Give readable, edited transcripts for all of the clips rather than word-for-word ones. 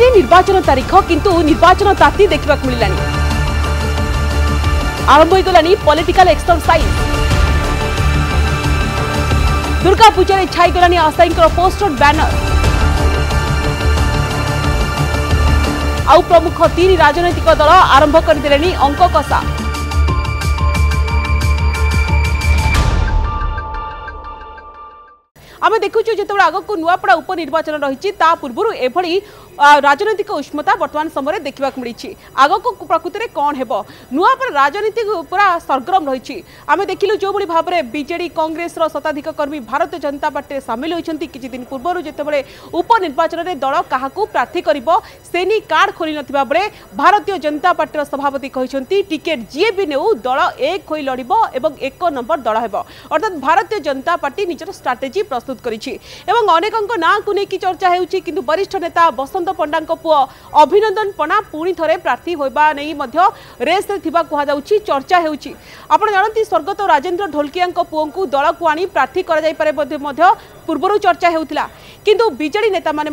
आजी निर्वाचन तारीख किंतु निर्वाचन ताती देखा मिलला आरंभ हो गलानी पॉलिटिकल एक्सरसाइज दुर्गा पूजा छाई गलानी आशायी पोस्टर बैनर आउ प्रमुख 3 राजनैतिक दल आरंभ करदेले अंक कषा आम देखु जो आग को नुआपड़ा उपनिर्वाचन रही पूर्व एभली राजनैतिक उष्मता वर्तमान समय देखा मिली आग को प्रकृति में कौन है नुआपड़ा राजनीति पूरा सरगरम रही आम देखिलु जो भाव में बीजेडी कांग्रेस शताधिक कर्मी भारतीय जनता पार्टी सामिल होती किसी दिन पूर्व जितेबाला उपनिर्वाचन में दल क्या प्रार्थी कर सेनी कार्ड खोली नथिबा बेले भारतीय जनता पार्टी सभापति कहते टिकेट जी भी नेउ दल एक हो लड़ और 1 नंबर दल है अर्थात भारतीय जनता पार्टी निजर स्ट्राटेजी प्रस्तुत अनेकों ना को लेकिन चर्चा होउछि किंतु वरिष्ठ नेता बसंत पंडा पुओ अभिनंदन पणा पुणी थे प्रार्थी होगा नहीं रेस कहुच्छी चर्चा होउछि आपण जानती स्वर्गत राजेन्द्र ढोलकिया पुओ को दल को आनी प्रार्थी कर पूर्व चर्चा होता किंतु बीजेडी नेता माने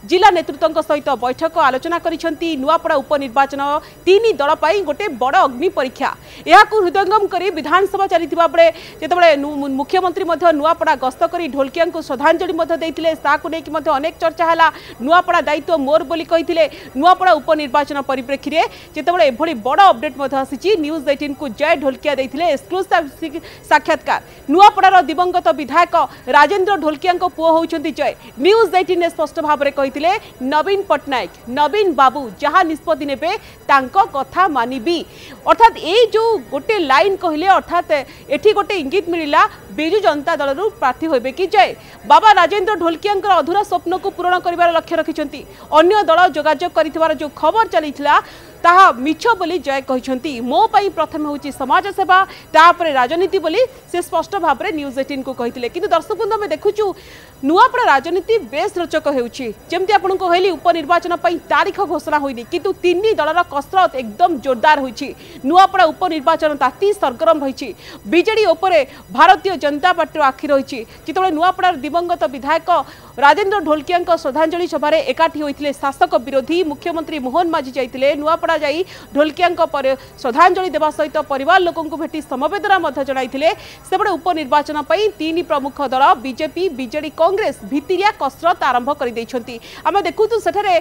जिला नेतृत्व सहित बैठक आलोचना करिसेंती नुआपड़ा उपनिर्वाचन 3 दल पर गोटे बड़ अग्नि परीक्षा यह हृदयंगम कर विधानसभा चली जितेबाला मुख्यमंत्री नुआपड़ा गस्त कर ढोलकिया को श्रद्धांजलि नहीं अनेक चर्चा है नुआपड़ा दायित्व मोर बोली कही नुआपड़ा उपनिर्वाचन परिप्रेक्षी में जितेबाला एभली बड़ अपडेट आसी न्यूज 18 को जय ढोलकिया देते एक्सक्लूसिव साक्षात्कार नुआपड़ार दिवंगत विधायक राजेन्द्र ढोलकिया पुओ होउछंती जय न्यूज 18 स्पष्ट भाव में कही नवीन पट्टनायक नवीन बाबू जहाँ निष्पत्ति नेबे तांको कथा मानिबी अर्थात ये जो गोटे लाइन कहले अर्थात एठी गोटे इंगित मिलिला बिजु जनता दल प्रार्थी होबे कि जय बाबा राजेन्द्र ढोलकिया अधूरा स्वप्न को पूरण कर लक्ष्य रखिंट अन्य दल जोगाजोग कर जो खबर चलीथिला ताहा मिछ बोली जय कहते मो पाई प्रथम होची समाज सेवा तापर राजनीति बोली से स्पष्ट भाव में न्यूज 18 को कहते किंतु दर्शक बंधु आम देखुचु नुआपड़ा राजनीति बेस रोचक होमती आपन को कहली उपनिर्वाचन तारीख घोषणा होनी किंतु 3 दलर कसरत एकदम जोरदार होती नुआपड़ा उपनिर्वाचन ताती सरगरम रही बीजेडी उपरे भारतीय जनता पार्टी आखि रही जिते नुआपड़ार दिवंगत विधायक राजेन्द्र ढोलकिया श्रद्धांजलि सभा एकाठी होते शासक विरोधी मुख्यमंत्री मोहन माझी जाते नुआपड़ा जाई ढोलकिया श्रद्धांजलि देवा सहित परिवार लोकों को भेटी समवेदना जनाइथिले सेबडे उपनिर्वाचन 3 प्रमुख दल बीजेपी बीजेडी कांग्रेस भितिरिया कसरत आरंभ कर देइछंती आमे देखुतु सेठारे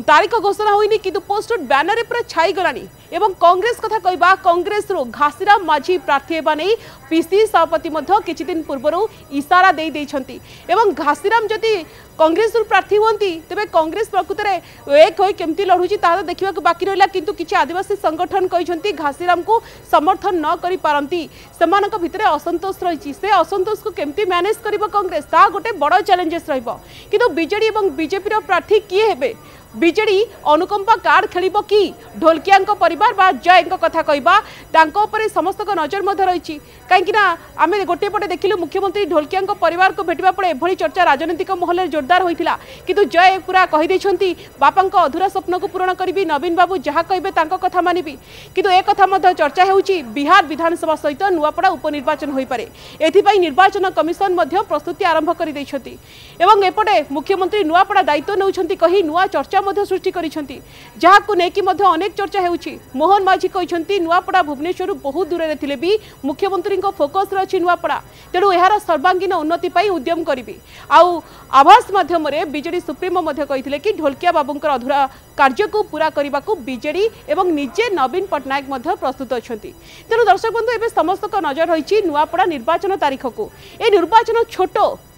तारीख घोषणा होइनी किंतु पोस्टर बैनर पूरा छाई गलानी एवं कांग्रेस कथा कहबा कांग्रेस रो घासीराम माझी प्रार्थी हेबा नै पीसी सभापति मध्य किछि दिन पूर्व इशारा दे देइछंती एवं घासीराम जदि कांग्रेस प्रार्थी होती तेरे कांग्रेस प्रकृत में एक हो केमती लड़ुची ताहा देखा बाकी रहा किंतु किसी आदिवासी संगठन कहते घासीराम को समर्थन न करि पारंती सेमानक भितरे असंतोष रही से असंतोष को केमती मैनेज करिबो कांग्रेस ता गोटे बड़ चैलेंजेस रहिबो किंतु बीजेडी और बीजेपी प्रार्थी किए हेबे बीजेडी अनुकंपा कार्ड खेलिबो कि ढोलकिया परिवार बा जय कथा कहबा तांको उपरे समस्त नजर रही कहीं आम गोटे पटे देखिलु मुख्यमंत्री ढोलकिया परिवार को भेटा पड़े एभली चर्चा राजनीतिक महल जोरदार होता किंतु जय पूरा कहीदे बापा अधूरा स्वप्न को पूरण करी नवीन बाबू जहाँ कहे कथा मानिबी किंतु एक कथा चर्चा होउची बिहार विधानसभा सहित नुआपड़ा उपनिर्वाचन हो पारे एथिपाई निर्वाचन कमिशन प्रस्तुति आरंभ कर देइछंती एवं एपटे मुख्यमंत्री नुआपड़ा दायित्व नेउछंती कही नुआ चर्चा सृष्टि करिसेंती जहाँ को लेकी अनेक चर्चा होउची मोहन माझी कहते नुआपड़ा भुवनेश्वर बहुत दूर में थिले भी मुख्यमंत्री फोकस रही नुआपड़ा तेणु यार सर्वांगीन उन्नति उद्यम करी आउ आभास माध्यम बीजेडी सुप्रीमो कहते कि ढोलकिया बाबू अधूरा कार्य को पूरा करने को बीजेडी एवं निजे नवीन पट्टनायक प्रस्तुत अच्छा तेणु दर्शक बंधु एवं समस्त नजर रही नुआपड़ा निर्वाचन तारीख को ये निर्वाचन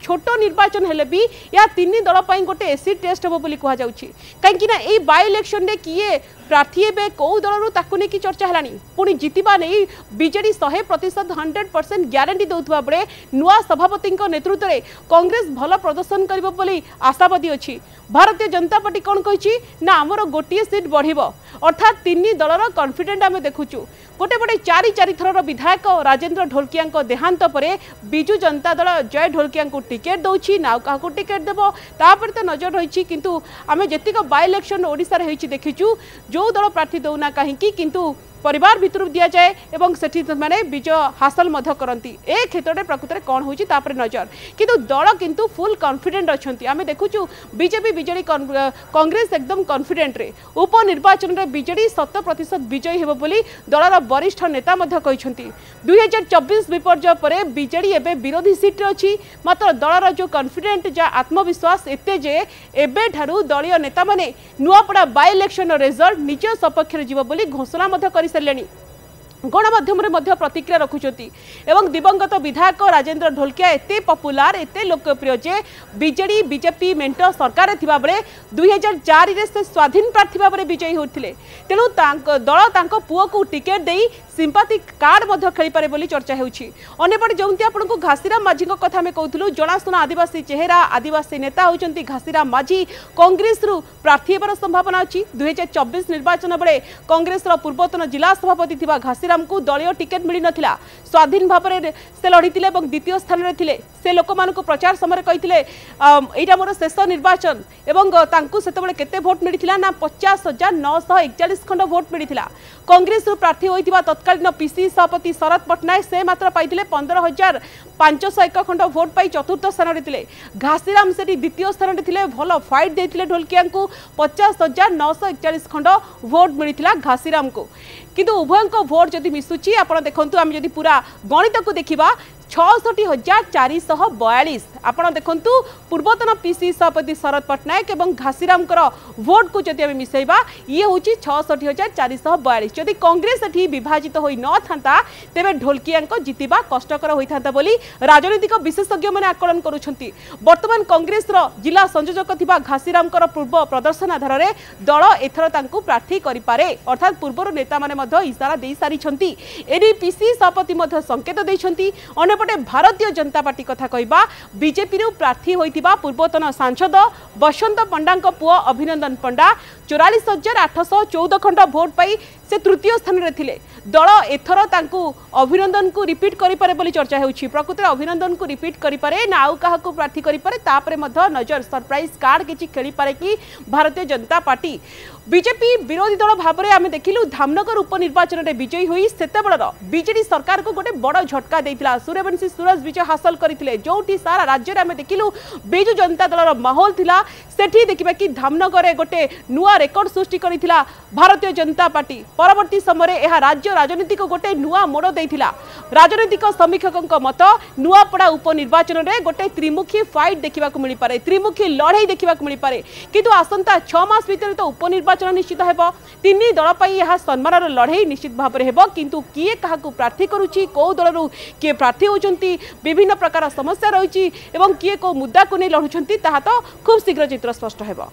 छोट निर्वाचन हेले भी या 3 दल पर गोटे एसिड टेस्ट हम बोली कहुच्छी कहीं बाय इलेक्शन में किए प्रार्थी हे कौ दल ताकू नहीं चर्चा है पुणी जितवा नहीं बीजेडी 100% 100% ग्यारंटी दौथुवा बेले नुआ सभापति नेतृत्व में कांग्रेस भल प्रदर्शन कर आशावादी अच्छी भारतीय जनता पार्टी कौन कही ना आमर गोटे सीट बढ़ अर्थात 3 दलर कॉन्फिडेंट आम देखुचु गोटे पटे 4 थर विधायक राजेन्द्र ढोलकिया देहांत पर बिजु जनता दल जय ढोलकिया टिकेट दौची ना क्या टिकेट देव तापर तो नजर रही किंतु आम जीक बाय इलेक्शन ओडिशा देखीचु जो दल प्रार्थी दौना कहीं किंतु परिवार भितर दि जाए और सेठी माने विजय हासिल करती ए क्षेत्र में प्रकृत में कौन होची तापर नजर किंतु दल किंतु फुल कॉन्फिडेंट अच्छा आम देखुचु बीजेपी विजेडी कांग्रेस एकदम कॉन्फिडेंट रे उपनिर्वाचन में बीजेडी 100% विजयी हेबो बोली दलर वरिष्ठ नेता 2024 विपर्जय पर बीजेडी एवं विरोधी सीट अच्छी मात्र दलर जो कॉन्फिडेंट जा आत्मविश्वास एते जे एबे ठारू दलीय नेता माने नुआपड़ा बाय इलेक्शन रिजल्ट निज सपक्ष जीव बोली घोषणा कर सारे गणमाध्यम प्रतिक्रिया रखुंट एवं दिवंगत विधायक राजेंद्र ढोलकिया एते पपुलार एते लोकप्रिय जे बीजेडी बीजेपी मेंट सरकार थिबा बेले 2004 रे से स्वाधीन प्रार्थी भाव में विजयी होते तेणु दल तांको पुओ को टिकेट देई सिंपाथी कार्ड खेली पारे बोली चर्चा होपटे जमती आपको घासीराम माझी कथा आम कहूँ जनाशुना आदिवासी चेहरा आदिवासी नेता होती घासीराम माझी कांग्रेस प्रार्थी होबार संभावना अच्छी 2024 निर्वाचन बेले कांग्रेस पूर्वतन जिला सभापति थिबा घासीराम को दलीय टिकेट मिल नथिला स्वाधीन भाव में से लड़ी द्वितीय स्थान में थे से लोक मानक प्रचार समय कहते यहाँ मोर शेष निर्वाचन एवं से केते भोट मिलता ना 50,941 खंड भोट मिलता कांग्रेस प्रार्थी होता तत्कालीन पीसी सभापति शरद पट्टनायक से मात्र पाई 15,501 खंड भोट पाई चतुर्थ स्थान में थे घासीराम से द्वितीय स्थान में थे भल फाइट देते ढोलकिया को 50,941 खंड भोट मिलता घासीराम को किंतु उभय भोट जदि मिसुची आप देखु आम जदि पूरा गणित को देखा 66,442 आपड़ देखु पूर्वतन पीसी सभापति शरद पट्टनायक और घासीराम भोट को जदि मिसेबा ये हूँ 66,442 जदि कांग्रेस एटी विभाजित हो न था तेरे ढोलकिया जितवा कष्टकर होता बोली राजनीतिक विशेषज्ञ मैंने आकलन करुँच बर्तमान कांग्रेस जिला संयोजक थिबा घासीराम पूर्व प्रदर्शन आधार में दल एथर प्रार्थी करें अर्थात पूर्व नेता मैंने इशारा दे सारी एने पीसी सभापति संकेत देते अंपटे भारतीय जनता पार्टी कथा कहबा बीजेपी प्रार्थी होइतिबा पूर्वतन सांसद बसंत पंडा पुओ अभिनंदन पंडा 44,814 खंड भोट पाई से तृतीय स्थान में थे दल एथर अभिनंदन को रिपीट करें बोली चर्चा होउछि प्रकृत अभिनंदन को रिपीट करें ना आउ क्या प्रार्थी करें नजर सरप्राइज कार्ड किसी खेली पारे कि भारतीय जनता पार्टी बीजेपी विरोधी दल भाव में आम देखिलु धामनगर उपनिर्वाचन में विजयी हुई सेतेबेलर बीजेडी सरकार को गोटे बड़ झटका देता सूर्यवंशी सूरज विजय हासिल करते जो सारा राज्य में आम देखिलु बिजु जनता दल माहौल थिला सेठी देखिबा कि धामनगर गोटे नुआ रेकर्ड सृष्टि करथिला भारतीय जनता पार्टी परवर्ती समय यह राज्य राजनीति को गोटे नुआ मोड़ देथिला राजनीतिक समीक्षक मत नुआपड़ा उपनिर्वाचन में गोटे त्रिमुखी फाइट देखा मिल पारे त्रिमुखी लड़ाई देखा मिल पारे किंतु आसंता 6 मास भीतर तो उपनिर्वाचन निश्चित हेबो तीन दल पाई यह सम्मानर लड़ाई निश्चित भाव में हेबो किंतु किए काहाकू प्रार्थी करुछि को दलरू किए प्रार्थी होचंती विभिन्न प्रकार समस्या रही किए को मुद्दा को नहीं लड़ुछंती ताहा तो खूब शीघ्र चित्र स्पष्ट हेबो।